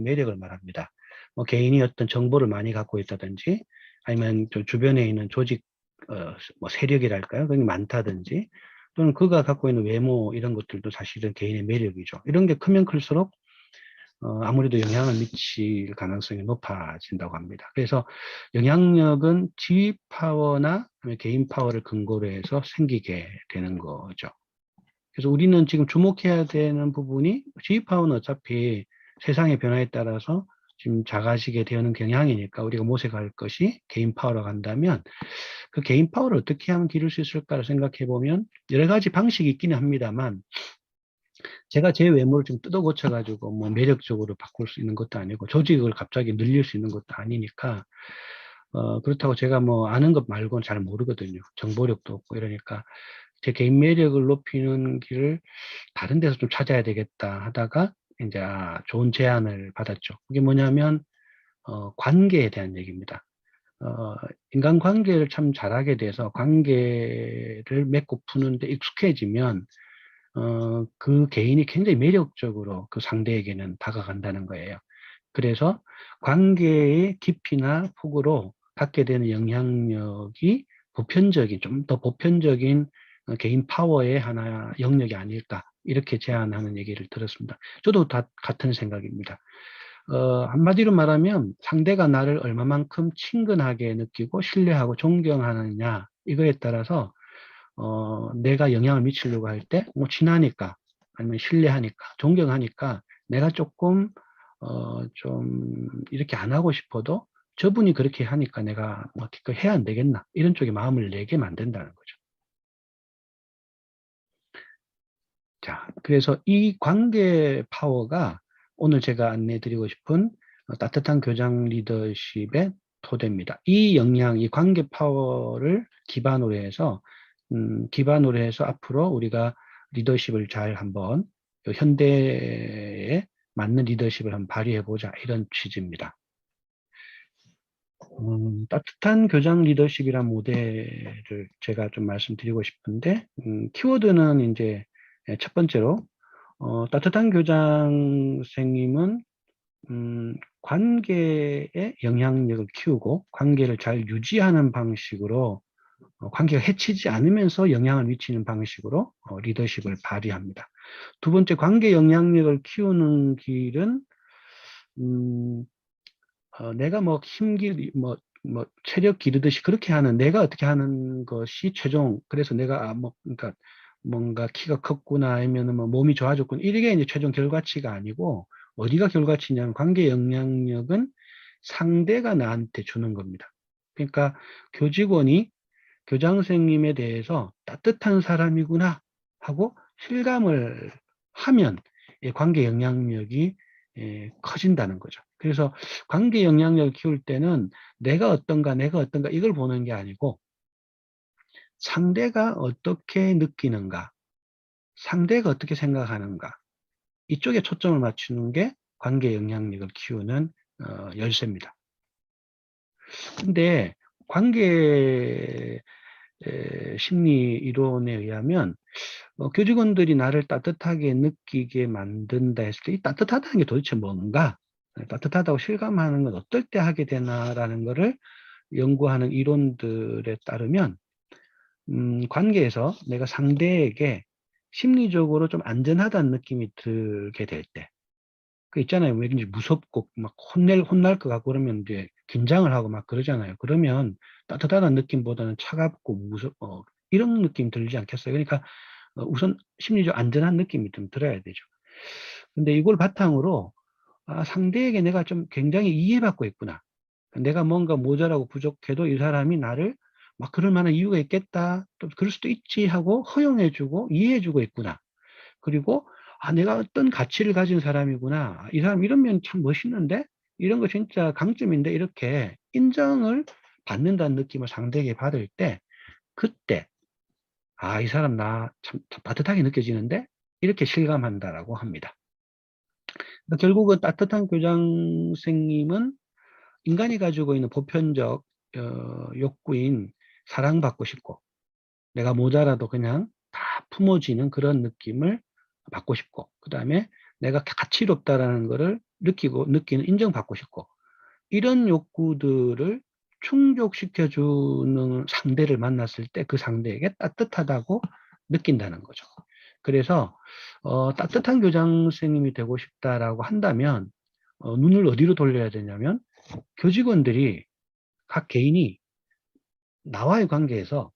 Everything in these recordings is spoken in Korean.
매력을 말합니다. 뭐 개인이 어떤 정보를 많이 갖고 있다든지 아니면 좀 주변에 있는 조직 뭐 세력이랄까요? 그게 많다든지 또는 그가 갖고 있는 외모 이런 것들도 사실은 개인의 매력이죠. 이런 게 크면 클수록 아무래도 영향을 미칠 가능성이 높아진다고 합니다. 그래서 영향력은 지위 파워나 개인 파워를 근거로 해서 생기게 되는 거죠. 그래서 우리는 지금 주목해야 되는 부분이 지위 파워는 어차피 세상의 변화에 따라서 지금 작아지게 되는 경향이니까 우리가 모색할 것이 개인 파워로 간다면 그 개인 파워를 어떻게 하면 기를 수 있을까를 생각해 보면 여러 가지 방식이 있기는 합니다만 제가 제 외모를 좀 뜯어 고쳐가지고 뭐 매력적으로 바꿀 수 있는 것도 아니고 조직을 갑자기 늘릴 수 있는 것도 아니니까 그렇다고 제가 뭐 아는 것 말고는 잘 모르거든요. 정보력도 없고 이러니까 제 개인 매력을 높이는 길을 다른 데서 좀 찾아야 되겠다 하다가 이제 좋은 제안을 받았죠. 그게 뭐냐면 관계에 대한 얘기입니다. 인간관계를 참 잘하게 돼서 관계를 맺고 푸는데 익숙해지면 그 개인이 굉장히 매력적으로 그 상대에게는 다가간다는 거예요. 그래서 관계의 깊이나 폭으로 갖게 되는 영향력이 보편적인, 좀 더 보편적인 개인 파워의 하나 영역이 아닐까 이렇게 제안하는 얘기를 들었습니다. 저도 다 같은 생각입니다. 한마디로 말하면 상대가 나를 얼마만큼 친근하게 느끼고 신뢰하고 존경하느냐 이거에 따라서 내가 영향을 미치려고 할 때 뭐 친하니까 아니면 신뢰하니까 존경하니까 내가 조금 좀 이렇게 안 하고 싶어도 저분이 그렇게 하니까 내가 뭐 어떻게 해야 안 되겠나 이런 쪽에 마음을 내게 만든다는 거죠. 자, 그래서 이 관계 파워가 오늘 제가 안내드리고 싶은 따뜻한 교장 리더십의 토대입니다. 이 역량, 이 관계 파워를 기반으로 해서 앞으로 우리가 리더십을 잘 한번 현대에 맞는 리더십을 한번 발휘해보자 이런 취지입니다. 따뜻한 교장 리더십이란 모델을 제가 좀 말씀드리고 싶은데 키워드는 이제 첫 번째로 따뜻한 교장 선생님은 관계의 영향력을 키우고 관계를 잘 유지하는 방식으로 관계가 해치지 않으면서 영향을 미치는 방식으로 리더십을 발휘합니다. 두 번째, 관계 영향력을 키우는 길은 내가 뭐 체력 기르듯이 그렇게 하는 내가 어떻게 하는 것이 최종 그래서 내가 그러니까 뭔가 키가 컸구나 아니면 뭐 몸이 좋아졌구나 이게 이제 최종 결과치가 아니고 어디가 결과치냐면 관계 영향력은 상대가 나한테 주는 겁니다. 그러니까 교직원이 교장 선생님에 대해서 따뜻한 사람이구나 하고 실감을 하면 이 관계 영향력이 커진다는 거죠. 그래서 관계 영향력을 키울 때는 내가 어떤가 이걸 보는 게 아니고 상대가 어떻게 느끼는가, 상대가 어떻게 생각하는가 이쪽에 초점을 맞추는 게 관계 영향력을 키우는 열쇠입니다. 근데 관계 심리 이론에 의하면 교직원들이 나를 따뜻하게 느끼게 만든다 했을 때 이 따뜻하다는 게 도대체 뭔가 따뜻하다고 실감하는 건 어떨 때 하게 되나라는 거를 연구하는 이론들에 따르면 관계에서 내가 상대에게 심리적으로 좀 안전하다는 느낌이 들게 될 때, 그 있잖아요. 왠지 무섭고 막 혼날 것 같고 그러면 이제 긴장을 하고 막 그러잖아요. 그러면 따뜻하다는 느낌보다는 차갑고 이런 느낌 들지 않겠어요? 그러니까 우선 심리적 안전한 느낌이 좀 들어야 되죠. 근데 이걸 바탕으로 상대에게 내가 좀 굉장히 이해받고 있구나. 내가 뭔가 모자라고 부족해도 이 사람이 나를 막 그럴 만한 이유가 있겠다. 또 그럴 수도 있지 하고 허용해주고 이해해주고 있구나. 그리고 내가 어떤 가치를 가진 사람이구나. 이 사람 이런 면 참 멋있는데? 이런 거 진짜 강점인데? 이렇게 인정을 받는다는 느낌을 상대에게 받을 때 그때 이 사람 나 참 따뜻하게 느껴지는데? 이렇게 실감한다라고 합니다. 그러니까 결국은 따뜻한 교장 선생님은 인간이 가지고 있는 보편적 욕구인 사랑받고 싶고 내가 모자라도 그냥 다 품어지는 그런 느낌을 받고 싶고 그 다음에 내가 가치롭다라는 거를 느끼는 인정받고 싶고, 이런 욕구들을 충족시켜주는 상대를 만났을 때 그 상대에게 따뜻하다고 느낀다는 거죠. 그래서 따뜻한 교장 선생님이 되고 싶다라고 한다면 눈을 어디로 돌려야 되냐면, 교직원들이 각 개인이 나와의 관계에서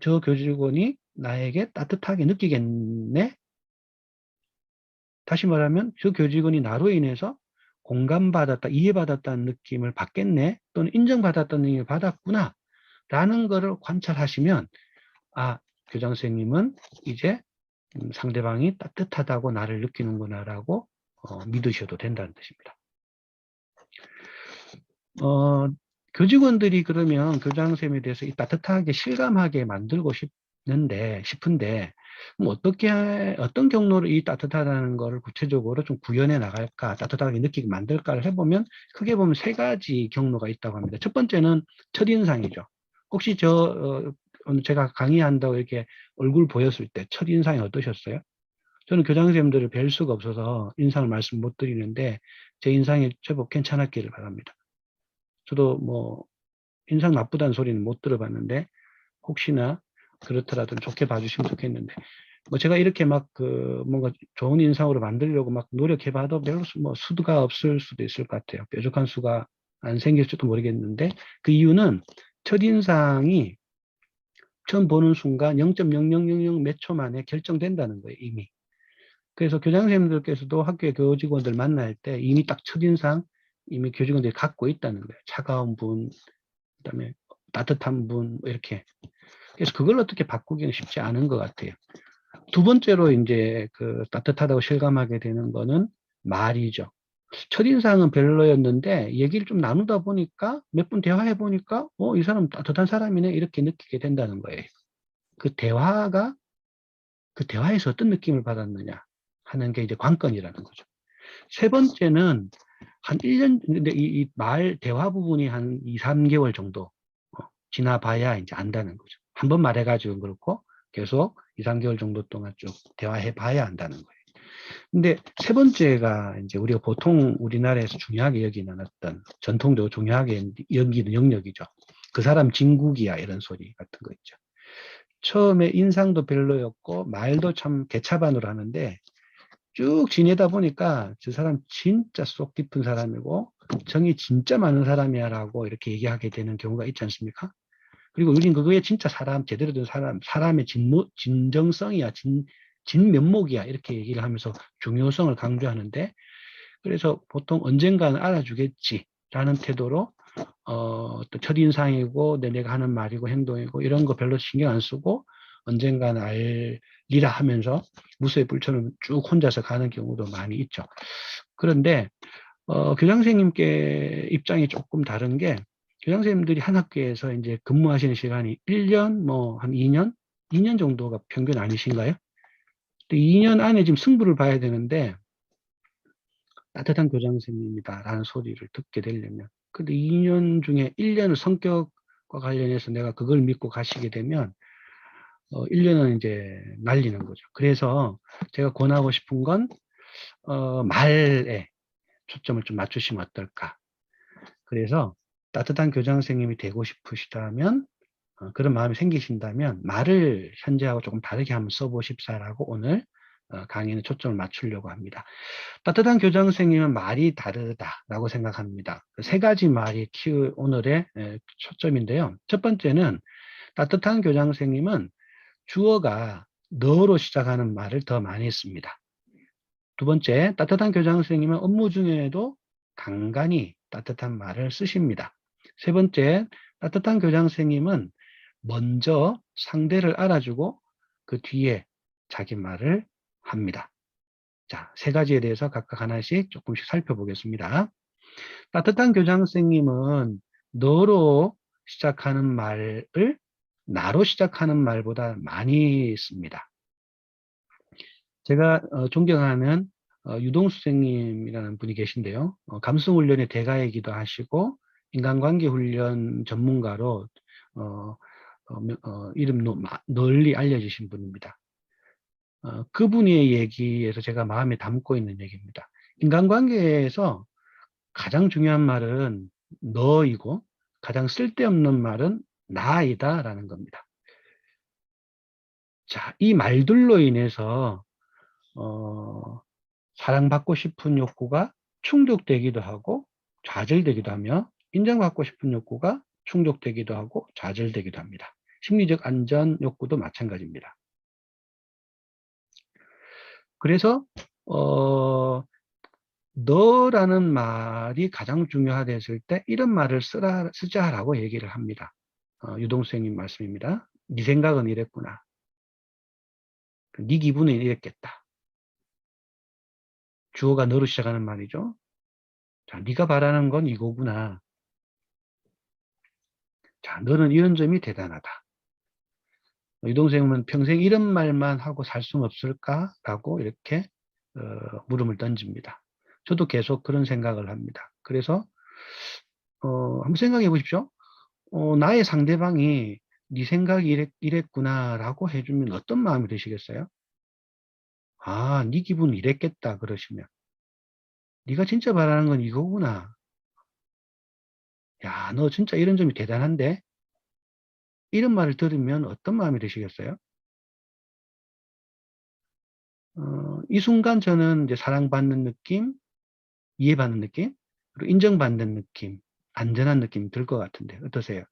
저 교직원이 나에게 따뜻하게 느끼겠네? 다시 말하면 저 교직원이 나로 인해서 공감받았다, 이해받았다는 느낌을 받겠네? 또는 인정받았다는 느낌을 받았구나 라는 거를 관찰하시면, 아, 교장 선생님은 이제 상대방이 따뜻하다고 나를 느끼는구나 라고 믿으셔도 된다는 뜻입니다. 교직원들이 그러면 교장 선생님에 대해서 이 따뜻하게 실감하게 만들고 싶은데, 그럼 어떤 경로로 이 따뜻하다는 거를 구체적으로 좀 구현해 나갈까, 따뜻하게 느끼게 만들까를 해보면, 크게 보면 세 가지 경로가 있다고 합니다. 첫 번째는 첫인상이죠. 혹시 오늘 제가 강의한다고 이렇게 얼굴 보였을 때 첫인상이 어떠셨어요? 저는 교장 선생님들을 뵐 수가 없어서 인상을 말씀 못 드리는데, 제 인상이 제법 괜찮았기를 바랍니다. 저도 뭐 인상 나쁘다는 소리는 못 들어봤는데, 혹시나 그렇더라도 좋게 봐주시면 좋겠는데, 뭐 제가 이렇게 막 뭔가 좋은 인상으로 만들려고 막 노력해봐도 별로 수가 없을 수도 있을 것 같아요. 뾰족한 수가 안 생길지도 모르겠는데, 그 이유는 첫인상이 처음 보는 순간 0.0000 몇 초 만에 결정된다는 거예요, 이미. 그래서 교장 선생님들께서도 학교의 교직원들 만날 때 이미 딱 첫인상 이미 교직원들이 갖고 있다는 거예요. 차가운 분, 그다음에 따뜻한 분, 이렇게. 그래서 그걸 어떻게 바꾸기는 쉽지 않은 것 같아요. 두 번째로 이제 따뜻하다고 실감하게 되는 거는 말이죠. 첫인상은 별로였는데 얘기를 좀 나누다 보니까, 몇 분 대화해 보니까 이 사람 따뜻한 사람이네 이렇게 느끼게 된다는 거예요. 그 대화에서 어떤 느낌을 받았느냐 하는 게 이제 관건이라는 거죠. 세 번째는 한 1년, 근데 대화 부분이 한 2, 3개월 정도 지나봐야 이제 안다는 거죠. 한 번 말해가지고 그렇고, 계속 2, 3개월 정도 동안 쭉 대화해 봐야 안다는 거예요. 근데 세 번째가 이제 우리가 보통 우리나라에서 중요하게 여기는 어떤, 전통적으로 중요하게 여기는 영역이죠. 그 사람 진국이야, 이런 소리 같은 거 있죠. 처음에 인상도 별로였고 말도 참 개차반으로 하는데, 쭉 지내다 보니까 저 사람 진짜 속 깊은 사람이고 정이 진짜 많은 사람이야 라고 이렇게 얘기하게 되는 경우가 있지 않습니까? 그리고 우린 그거에 진짜 제대로 된 사람의 진정성이야, 진면목이야 이렇게 얘기를 하면서 중요성을 강조하는데, 그래서 보통 언젠가는 알아주겠지라는 태도로 또 첫인상이고 내가 하는 말이고 행동이고 이런 거 별로 신경 안 쓰고 언젠가는 알리라 하면서 무소의 불처럼 쭉 혼자서 가는 경우도 많이 있죠. 그런데 교장 선생님께 입장이 조금 다른 게, 교장 선생님들이 한 학교에서 이제 근무하시는 시간이 1년, 뭐 한 2년? 2년 정도가 평균 아니신가요? 근데 2년 안에 지금 승부를 봐야 되는데, 따뜻한 교장 선생님이다라는 소리를 듣게 되려면, 근데 2년 중에 1년을 성격과 관련해서 내가 그걸 믿고 가시게 되면 1년은 이제 날리는 거죠. 그래서 제가 권하고 싶은 건 말에 초점을 좀 맞추시면 어떨까. 그래서 따뜻한 교장 선생님이 되고 싶으시다면, 그런 마음이 생기신다면 말을 현재하고 조금 다르게 한번 써보십사라고 오늘 강의는 초점을 맞추려고 합니다. 따뜻한 교장 선생님은 말이 다르다라고 생각합니다. 세 가지 말이 오늘의 초점인데요. 첫 번째는, 따뜻한 교장 선생님은 주어가 너로 시작하는 말을 더 많이 씁니다. 두 번째, 따뜻한 교장 선생님은 업무 중에도 간간히 따뜻한 말을 쓰십니다. 세 번째, 따뜻한 교장 선생님은 먼저 상대를 알아주고 그 뒤에 자기 말을 합니다. 자, 세 가지에 대해서 각각 하나씩 조금씩 살펴보겠습니다. 따뜻한 교장 선생님은 너로 시작하는 말을 나로 시작하는 말보다 많이 씁니다. 제가 존경하는 유동수 선생님이라는 분이 계신데요. 감수훈련의 대가이기도 하시고 인간관계 훈련 전문가로 이름 널리 알려지신 분입니다. 그분의 얘기에서 제가 마음에 담고 있는 얘기입니다. 인간관계에서 가장 중요한 말은 너이고 가장 쓸데없는 말은 나이다라는 겁니다. 자, 이 말들로 인해서 사랑받고 싶은 욕구가 충족되기도 하고 좌절되기도 하며 인정받고 싶은 욕구가 충족되기도 하고 좌절되기도 합니다. 심리적 안전 욕구도 마찬가지입니다. 그래서 너라는 말이 가장 중요하다 했을 때 이런 말을 쓰자라고 얘기를 합니다. 유동 선생님 말씀입니다. 네 생각은 이랬구나. 네 기분은 이랬겠다. 주어가 너로 시작하는 말이죠. 자, 네가 바라는 건 이거구나. 자, 너는 이런 점이 대단하다. 유동 선생님은 평생 이런 말만 하고 살 수는 없을까라고 이렇게 물음을 던집니다. 저도 계속 그런 생각을 합니다. 그래서 한번 생각해 보십시오. 나의 상대방이 네 생각이 이랬구나라고 해주면 어떤 마음이 드시겠어요? 아, 네 기분 이랬겠다 그러시면 네가 진짜 바라는 건 이거구나. 야, 너 진짜 이런 점이 대단한데? 이런 말을 들으면 어떤 마음이 드시겠어요? 이 순간 저는 이제 사랑받는 느낌, 이해받는 느낌, 그리고 인정받는 느낌, 안전한 느낌이 들 것 같은데 어떠세요?